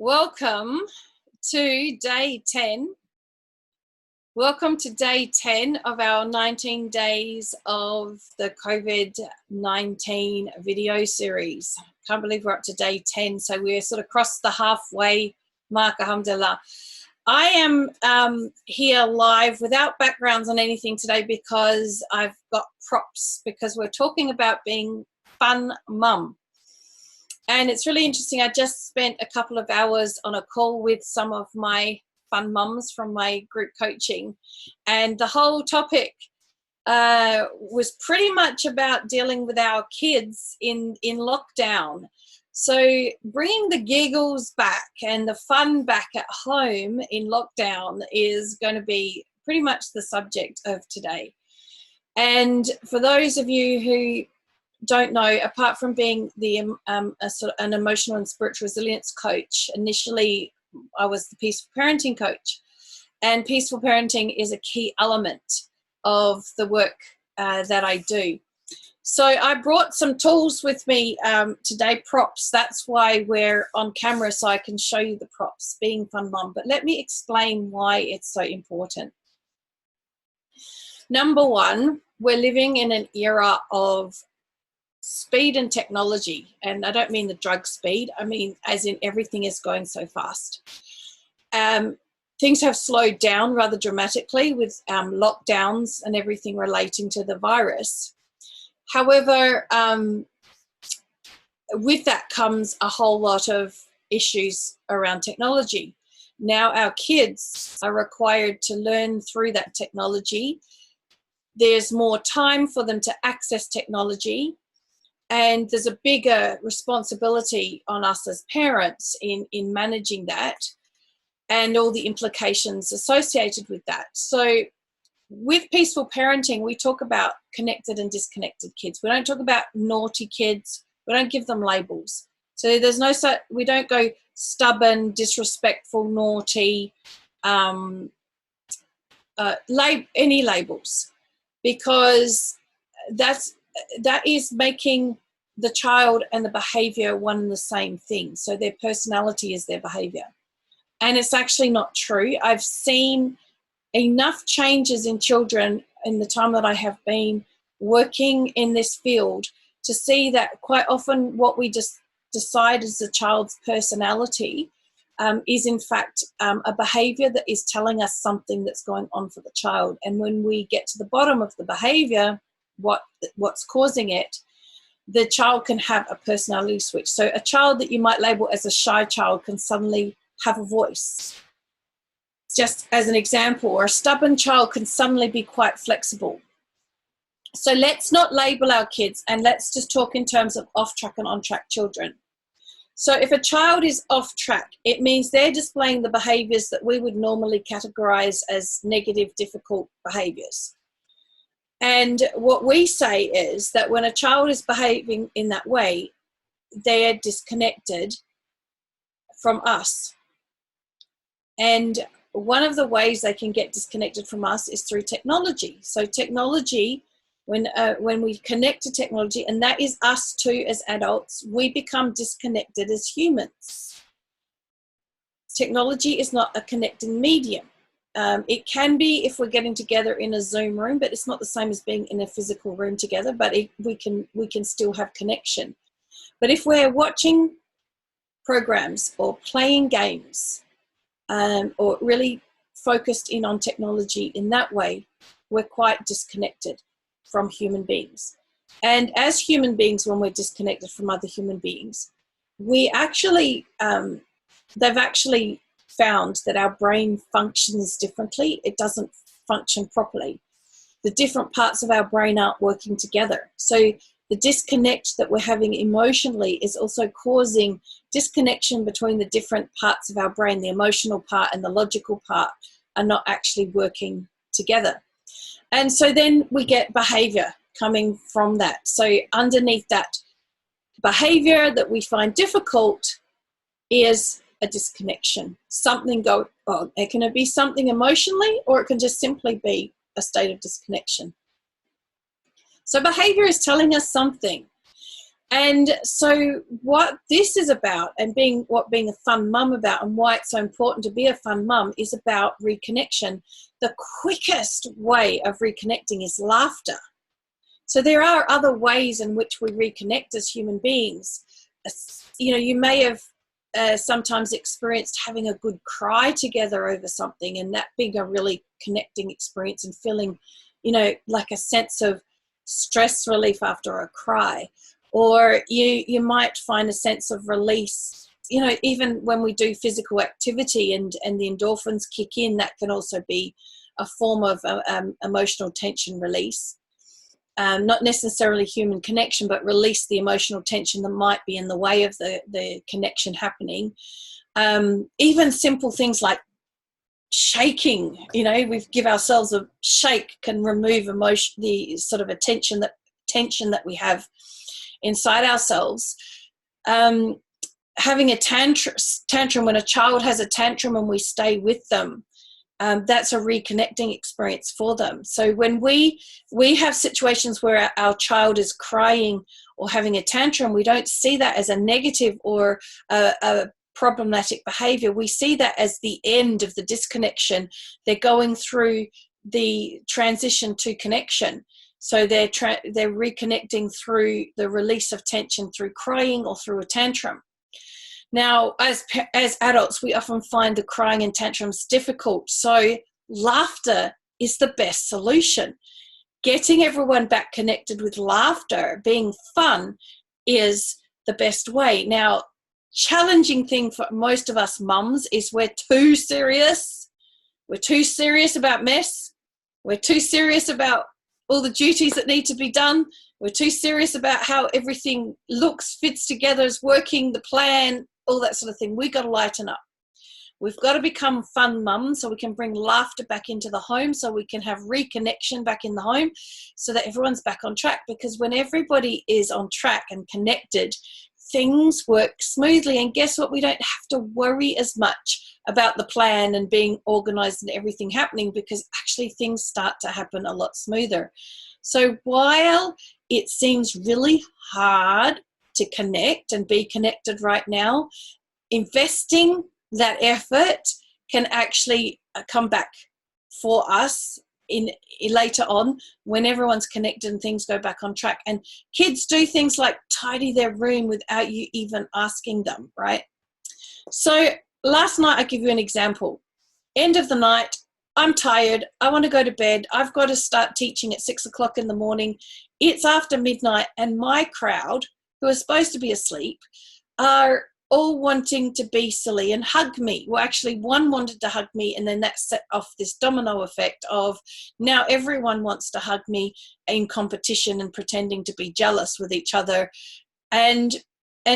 Welcome to day 10. Welcome to day 10 of our 19 days of the COVID-19 video series. Can't believe we're up to day 10, so we're sort of crossed the halfway mark, alhamdulillah. I am here live without backgrounds on anything today because I've got props, because we're talking about being fun mum. And it's really interesting. I just spent a couple of hours on a call with some of my fun mums from my group coaching. And the whole topic was pretty much about dealing with our kids in lockdown. So bringing the giggles back and the fun back at home in lockdown is going to be pretty much the subject of today. And for those of you who don't know, apart from being an emotional and spiritual resilience coach, initially I was the peaceful parenting coach, and peaceful parenting is a key element of the work that I do. So I brought some tools with me today, props. That's why we're on camera, so I can show you the props, being fun mom. But let me explain why it's so important. Number one, we're living in an era of speed and technology, and I don't mean the drug speed, I mean as in everything is going so fast. Things have slowed down rather dramatically with lockdowns and everything relating to the virus. However, with that comes a whole lot of issues around technology. Now our kids are required to learn through that technology. There's more time for them to access technology. And there's a bigger responsibility on us as parents in managing that and all the implications associated with that. So with peaceful parenting, we talk about connected and disconnected kids. We don't talk about naughty kids. We don't give them labels. So there's no such, we don't go stubborn, disrespectful, naughty, any labels, because that is making the child and the behavior one and the same thing. So their personality is their behavior. And it's actually not true. I've seen enough changes in children in the time that I have been working in this field to see that quite often what we just decide is the child's personality is in fact a behavior that is telling us something that's going on for the child. And when we get to the bottom of the behavior, what's causing it, the child can have a personality switch. So a child that you might label as a shy child can suddenly have a voice, just as an example, or a stubborn child can suddenly be quite flexible. So let's not label our kids, and let's just talk in terms of off-track and on-track children. So if a child is off track, it means they're displaying the behaviors that we would normally categorize as negative, difficult behaviors. And what we say is that when a child is behaving in that way, they are disconnected from us. And one of the ways they can get disconnected from us is through technology. So technology, when we connect to technology, and that is us too as adults, we become disconnected as humans. Technology is not a connecting medium. It can be if we're getting together in a Zoom room, but it's not the same as being in a physical room together, but we can still have connection. But if we're watching programs or playing games or really focused in on technology in that way, we're quite disconnected from human beings. And as human beings, when we're disconnected from other human beings, we actually, they've actually found that our brain functions differently. It doesn't function properly. The different parts of our brain aren't working together. So the disconnect that we're having emotionally is also causing disconnection between the different parts of our brain. The emotional part and the logical part are not actually working together. And so then we get behavior coming from that. So underneath that behavior that we find difficult is a disconnection. Something go on. It can be something emotionally, or it can just simply be a state of disconnection. So behavior is telling us something. And so what this is about, and being a fun mum about, and why it's so important to be a fun mum, is about reconnection. The quickest way of reconnecting is laughter. So there are other ways in which we reconnect as human beings. You know, you may have sometimes experienced having a good cry together over something, and that being a really connecting experience, and feeling, you know, like a sense of stress relief after a cry. Or you might find a sense of release, you know, even when we do physical activity and the endorphins kick in, that can also be a form of emotional tension release. Not necessarily human connection, but release the emotional tension that might be in the way of the connection happening. Even simple things like shaking, you know, we give ourselves a shake, can remove the sort of tension that we have inside ourselves. Having a tantrum, when a child has a tantrum and we stay with them, that's a reconnecting experience for them. So when we have situations where our child is crying or having a tantrum, we don't see that as a negative or a problematic behavior. We see that as the end of the disconnection. They're going through the transition to connection. So they're reconnecting through the release of tension through crying or through a tantrum. Now, as adults, we often find the crying and tantrums difficult. So laughter is the best solution. Getting everyone back connected with laughter, being fun, is the best way. Now, challenging thing for most of us mums is we're too serious. We're too serious about mess. We're too serious about all the duties that need to be done. We're too serious about how everything looks, fits together, is working, the plan, all that sort of thing. We've got to lighten up. We've got to become fun mums so we can bring laughter back into the home, so we can have reconnection back in the home, so that everyone's back on track. Because when everybody is on track and connected, things work smoothly. And guess what? We don't have to worry as much about the plan and being organized and everything happening, because actually things start to happen a lot smoother. So while it seems really hard to connect and be connected right now, investing that effort can actually come back for us in later on, when everyone's connected and things go back on track. And kids do things like tidy their room without you even asking them, right? So last night, I give you an example. End of the night, I'm tired, I want to go to bed, I've got to start teaching at 6 o'clock in the morning. It's after midnight, and my crowd, who are supposed to be asleep, are all wanting to be silly and hug me. Well, actually, one wanted to hug me, and then that set off this domino effect of now everyone wants to hug me in competition and pretending to be jealous with each other. And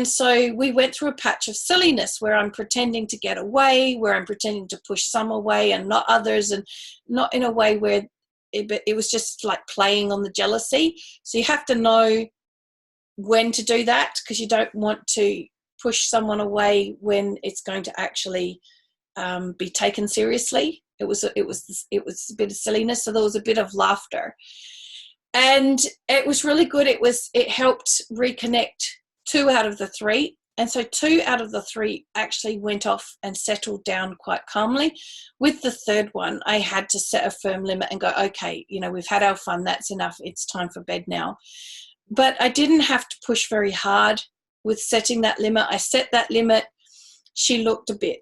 so we went through a patch of silliness where I'm pretending to get away, where I'm pretending to push some away and not others, and not in a way where it was just like playing on the jealousy. So you have to know when to do that, because you don't want to push someone away when it's going to actually be taken seriously. It was a bit of silliness, so there was a bit of laughter, and it was really good. It helped reconnect 2 out of the 3, and so 2 out of the 3 actually went off and settled down quite calmly. With the 3rd one, I had to set a firm limit and go, okay, you know, we've had our fun, that's enough, it's time for bed now. But I didn't have to push very hard with setting that limit. I set that limit. She looked a bit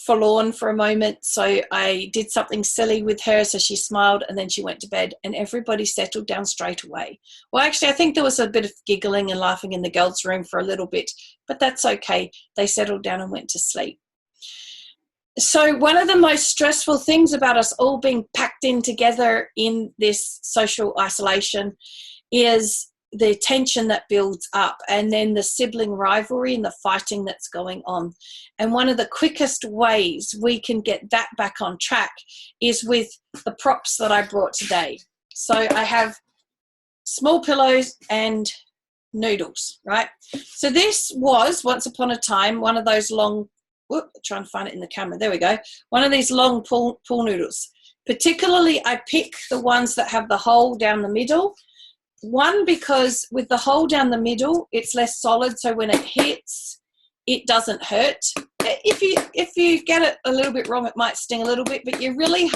forlorn for a moment, so I did something silly with her, so she smiled, and then she went to bed, and everybody settled down straight away. Well, actually, I think there was a bit of giggling and laughing in the girls' room for a little bit, but that's okay. They settled down and went to sleep. So one of the most stressful things about us all being packed in together in this social isolation is the tension that builds up, and then the sibling rivalry and the fighting that's going on. And one of the quickest ways we can get that back on track is with the props that I brought today. So I have small pillows and noodles, right? So this was once upon a time one of those long, try and find it in the camera, there we go, one of these long pool noodles. Particularly I pick the ones that have the hole down the middle, One, because with the hole down the middle, it's less solid, so when it hits, it doesn't hurt. If you get it a little bit wrong, it might sting a little bit, but you're really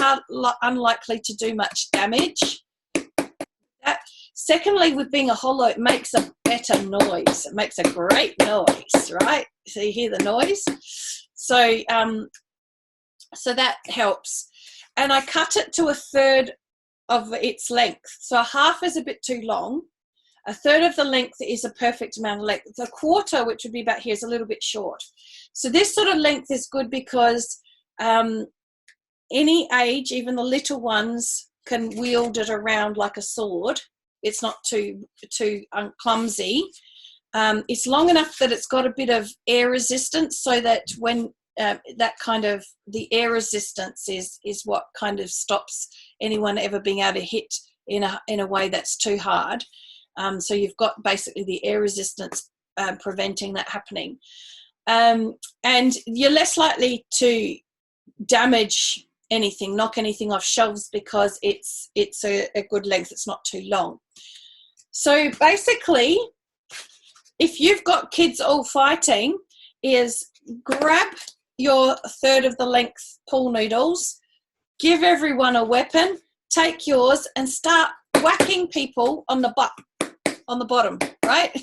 unlikely to do much damage. Secondly, with being a hollow, it makes a better noise. It makes a great noise, right? So you hear the noise. So so that helps. And I cut it to a third of its length. So a half is a bit too long. A third of the length is a perfect amount of length. The quarter, which would be about here, is a little bit short. So this sort of length is good because any age, even the little ones, can wield it around like a sword. It's not too clumsy. It's long enough that it's got a bit of air resistance, so that when that kind of the air resistance is what kind of stops anyone ever being able to hit in a way that's too hard. So you've got basically the air resistance preventing that happening, and you're less likely to damage anything, knock anything off shelves, because it's a good length. It's not too long. So basically, if you've got kids all fighting, is grab your third of the length pool noodles, give everyone a weapon, take yours, and start whacking people on the butt, on the bottom, right?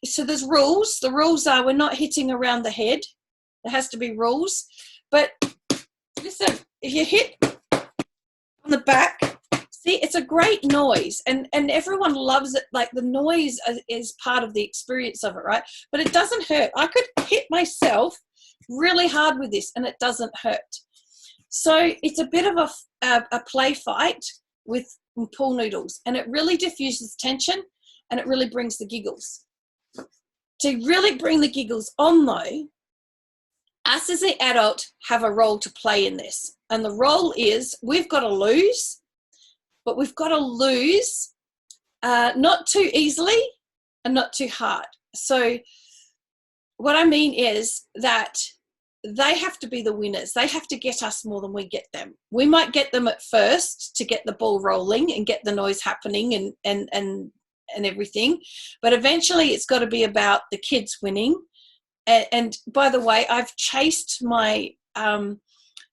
So there's rules. The rules are, we're not hitting around the head. There has to be rules. But listen, if you hit on the back, see, it's a great noise, and everyone loves it. Like, the noise is part of the experience of it, right? But it doesn't hurt. I could hit myself really hard with this and it doesn't hurt. So it's a bit of a play fight with pool noodles, and it really diffuses tension and it really brings the giggles. To really bring the giggles on, though, us as an adult have a role to play in this. And the role is, we've got to lose, but we've got to lose not too easily and not too hard. So what I mean is that they have to be the winners. They have to get us more than we get them. We might get them at first to get the ball rolling and get the noise happening and everything, but eventually it's got to be about the kids winning. And by the way, I've chased my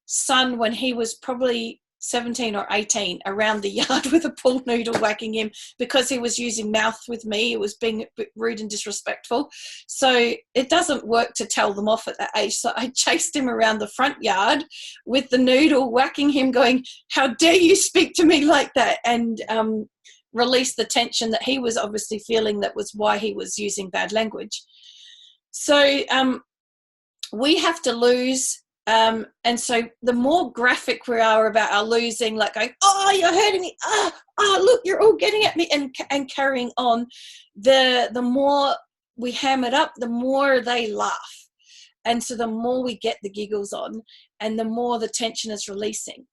son when he was probably 17 or 18 around the yard with a pool noodle, whacking him because he was using mouth with me. It was being a bit rude and disrespectful. So it doesn't work to tell them off at that age. So I chased him around the front yard with the noodle, whacking him, going, "How dare you speak to me like that?" And release the tension that he was obviously feeling. That was why he was using bad language. So we have to lose. And so the more graphic we are about our losing, like going, "Oh, you're hurting me. Look, you're all getting at me," and carrying on, the more we ham it up, the more they laugh. And so the more we get the giggles on, and the more the tension is releasing.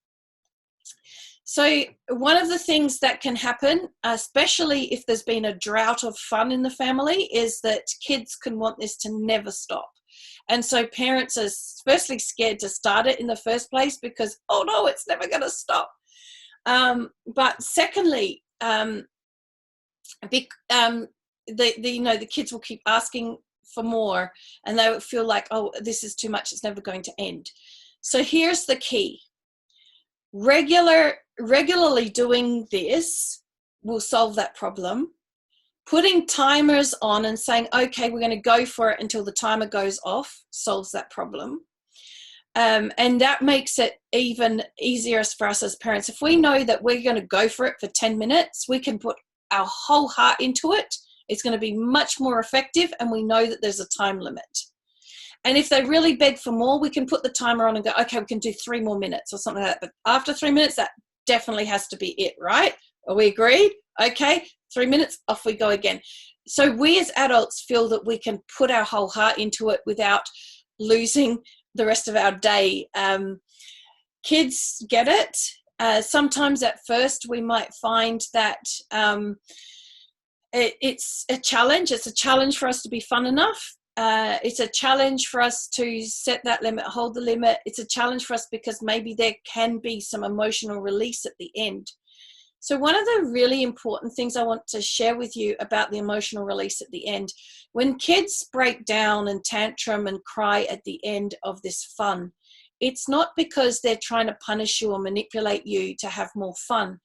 So one of the things that can happen, especially if there's been a drought of fun in the family, is that kids can want this to never stop. And so parents are firstly scared to start it in the first place because, oh no, it's never going to stop. But secondly, the kids will keep asking for more, and they will feel like, oh, this is too much, it's never going to end. So here's the key. Regularly doing this will solve that problem. Putting timers on and saying, okay, we're going to go for it until the timer goes off, solves that problem. And that makes it even easier for us as parents. If we know that we're going to go for it for 10 minutes, we can put our whole heart into it. It's going to be much more effective, and we know that there's a time limit. And if they really beg for more, we can put the timer on and go, okay, we can do 3 more minutes or something like that. But after 3 minutes, that definitely has to be it, right? Are we agreed? Okay, 3 minutes, off we go again. So we as adults feel that we can put our whole heart into it without losing the rest of our day. Kids get it. Sometimes at first we might find that it's a challenge. It's a challenge for us to be fun enough. It's a challenge for us to set that limit, hold the limit. It's a challenge for us because maybe there can be some emotional release at the end. So one of the really important things I want to share with you about the emotional release at the end, when kids break down and tantrum and cry at the end of this fun, it's not because they're trying to punish you or manipulate you to have more fun.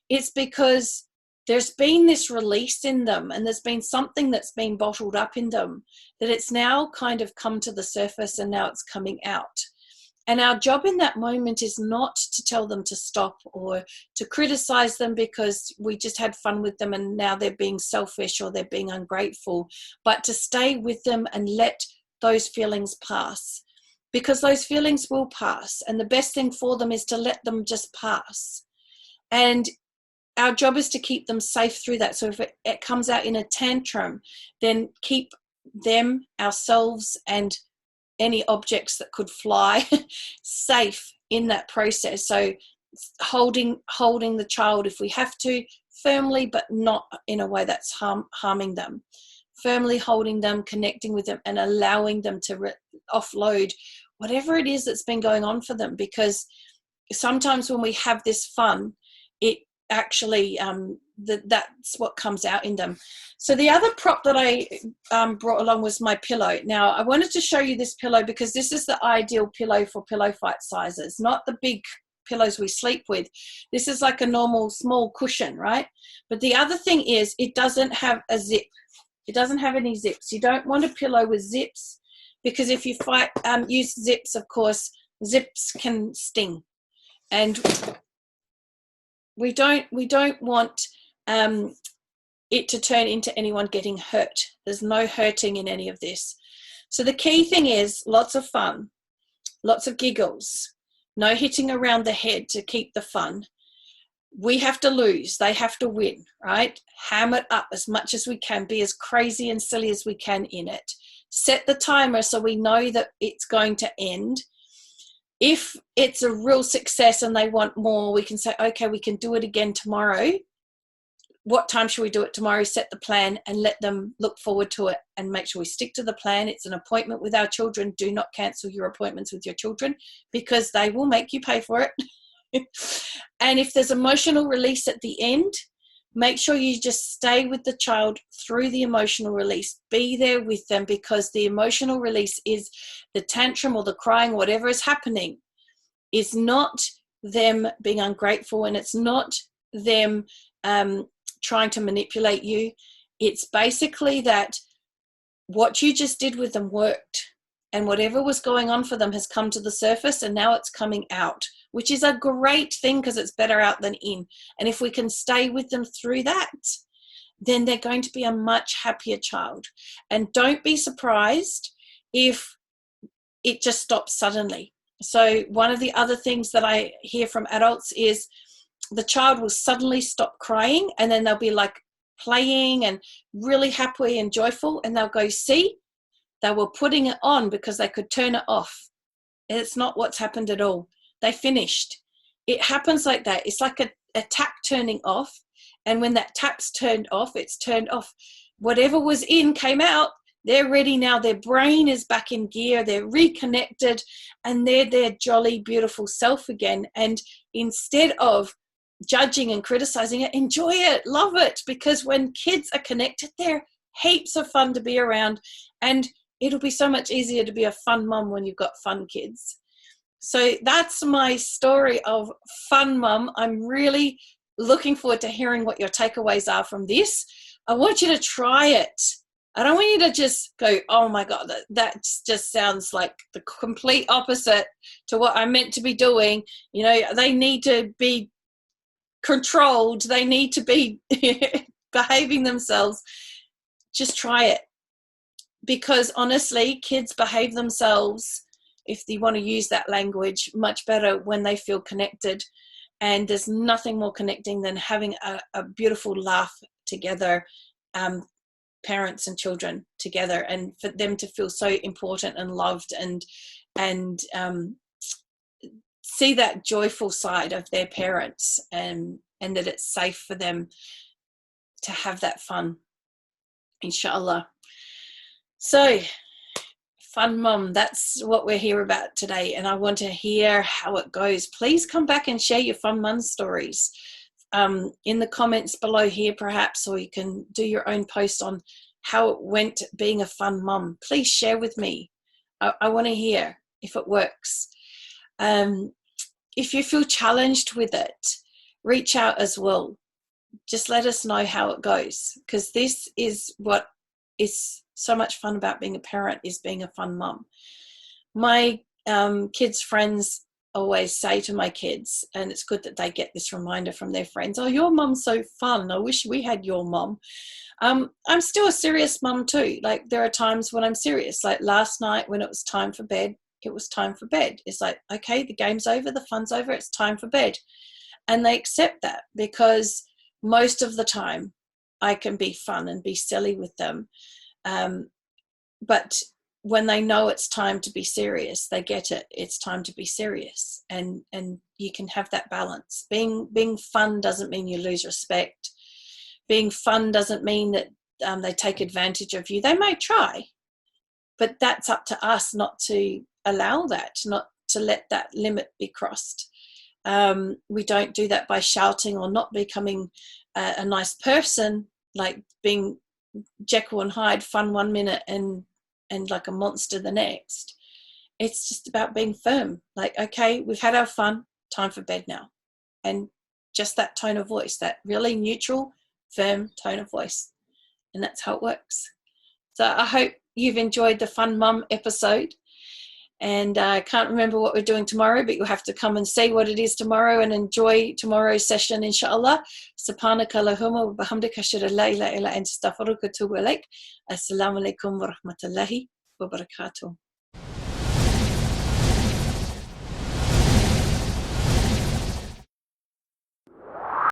It's because there's been this release in them, and there's been something that's been bottled up in them, that it's now kind of come to the surface and now it's coming out. And our job in that moment is not to tell them to stop or to criticize them because we just had fun with them and now they're being selfish or they're being ungrateful, but to stay with them and let those feelings pass, because those feelings will pass. And the best thing for them is to let them just pass. And our job is to keep them safe through that. So if it comes out in a tantrum, then keep them, ourselves, and any objects that could fly safe in that process. So holding the child if we have to, firmly, but not in a way that's harming them. Firmly holding them, connecting with them, and allowing them to offload whatever it is that's been going on for them. Because sometimes when we have this fun, it actually that's what comes out in them. So the other prop that I brought along was my pillow. Now I wanted to show you this pillow because this is the ideal pillow for pillow fight sizes, not the big pillows we sleep with. This is like a normal small cushion, right? But the other thing is it doesn't have a zip. It doesn't have any zips. You don't want a pillow with zips, because if you use zips, of course, zips can sting. And we don't want it to turn into anyone getting hurt. There's no hurting in any of this. So the key thing is lots of fun, lots of giggles, no hitting around the head to keep the fun. We have to lose, they have to win, right? Ham it up as much as we can, be as crazy and silly as we can in it. Set the timer so we know that it's going to end. If it's a real success and they want more, we can say, okay, we can do it again tomorrow. What time should we do it tomorrow? Set the plan and let them look forward to it and make sure we stick to the plan. It's an appointment with our children. Do not cancel your appointments with your children because they will make you pay for it. And if there's emotional release at the end, make sure you just stay with the child through the emotional release. Be there with them, because the emotional release is the tantrum or the crying, whatever is happening, is not them being ungrateful, and it's not them trying to manipulate you. It's basically that what you just did with them worked, and whatever was going on for them has come to the surface, and now it's coming out, which is a great thing because it's better out than in. And if we can stay with them through that, then they're going to be a much happier child. And don't be surprised if it just stops suddenly. So one of the other things that I hear from adults is the child will suddenly stop crying, and then they'll be like playing and really happy and joyful, and they'll go, see, they were putting it on because they could turn it off. And it's not what's happened at all. They finished. It happens like that. It's like a tap turning off. And when that tap's turned off, it's turned off. Whatever was in came out. They're ready now. Their brain is back in gear. They're reconnected, and they're their jolly, beautiful self again. And instead of judging and criticizing it, enjoy it, love it, because when kids are connected, they're heaps of fun to be around. And it'll be so much easier to be a fun mum when you've got fun kids. So that's my story of Fun Mum. I'm really looking forward to hearing what your takeaways are from this. I want you to try it. I don't want you to just go, oh my God, that just sounds like the complete opposite to what I'm meant to be doing. You know, they need to be controlled. They need to be behaving themselves. Just try it. Because honestly, kids behave themselves, if you want to use that language, much better when they feel connected. And there's nothing more connecting than having a beautiful laugh together, parents and children together, and for them to feel so important and loved, and see that joyful side of their parents, and that it's safe for them to have that fun, inshallah. So, Fun Mum, that's what we're here about today, and I want to hear how it goes. Please come back and share your Fun Mum stories. in the comments below here perhaps, or you can do your own post on how it went being a fun mum. Please share with me. I want to hear if it works. If you feel challenged with it, reach out as well. Just let us know how it goes, because this is what is so much fun about being a parent, is being a fun mum. My kids' friends always say to my kids, and it's good that they get this reminder from their friends, oh, your mum's so fun, I wish we had your mum. I'm still a serious mum too. Like, there are times when I'm serious, like last night when it was time for bed, it was time for bed. It's like, okay, the game's over, the fun's over, it's time for bed. And they accept that, because most of the time I can be fun and be silly with them. But when they know it's time to be serious, they get it. It's time to be serious. And you can have that balance. Being fun doesn't mean you lose respect. Being fun doesn't mean that they take advantage of you. They may try, but that's up to us not to allow that, not to let that limit be crossed. We don't do that by shouting or not becoming a nice person, like being Jekyll and Hyde, fun one minute and like a monster the next. It's just about being firm. Like, okay, we've had our fun, time for bed now. And just that tone of voice, that really neutral, firm tone of voice. And that's how it works. So I hope you've enjoyed the Fun Mum episode. And I can't remember what we're doing tomorrow, but you'll have to come and see what it is tomorrow and enjoy tomorrow's session, inshallah. Subhanaka Allahumma wa bihamdika ashhadu an la ilaha illa anta astaghfiruka wa atubu ilaik. Assalamu alaikum wa rahmatullahi wa barakatuh.